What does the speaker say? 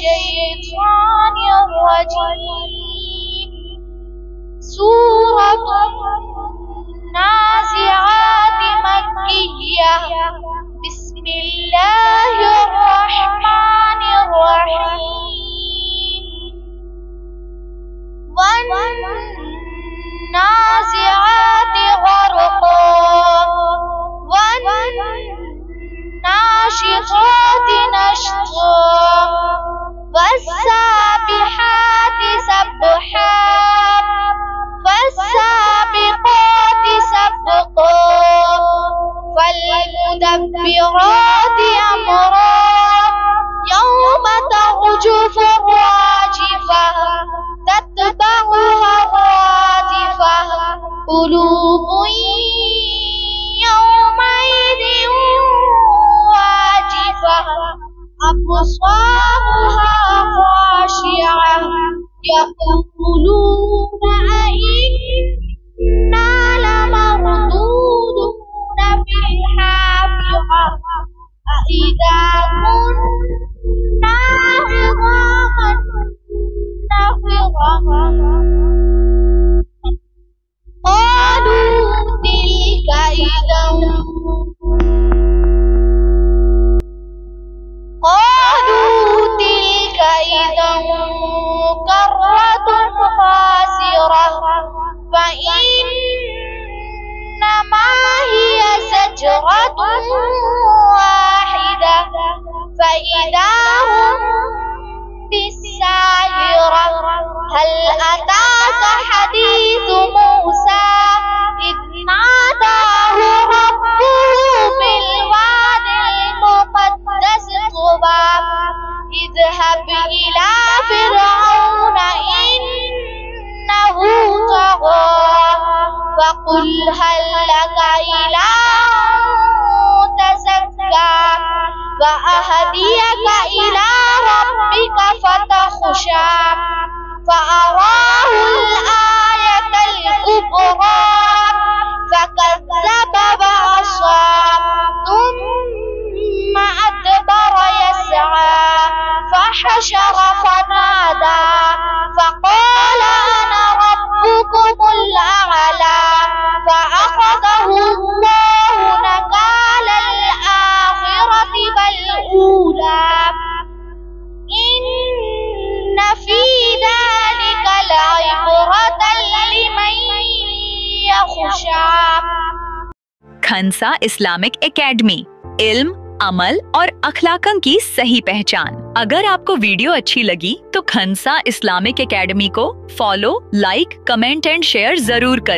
الشيطان الرجيم. سورة النازعات مكية. بسم الله الرحمن الرحيم. والنازعات غرقا والناشطات نشطا والسابحات سبحا فالسابقات سبقا فالمدبرات أمرا يوم ترجف الراجفة تتبعها الرادفة قلوب يومئذ واجفة أبصارها خاشعة يقولون أئنا لمردودون في الحافرة أإذا كنا عظاما نخرة قالوا تلك إذا كرة خاسرة فإنما هي زجرة واحدة فإذا هم بالساهرة. هل أتاك حديث موسى إذ ناداه ربه بالواد المقدس طوى اذهب إلى فرعون إنه طغى فقل هل لك إلى أن تزكى وأهديك إلى ربك فتخشى فأراه الآية الكبرى فكذب وعصى ثم أدبر يسعى فحشر فنادى فقال أنا ربكم الأعلى فأخذه الله نكال الآخرة والأولى إن في ذلك لعبرة لمن يخشى. Khansa Islamic academy, इल्म, अमल और अखलाकन की सही पहचान। अगर आपको वीडियो अच्छी लगी तो खंसा इस्लामिक एकेडमी को follow, like, comment and share जरूर करें।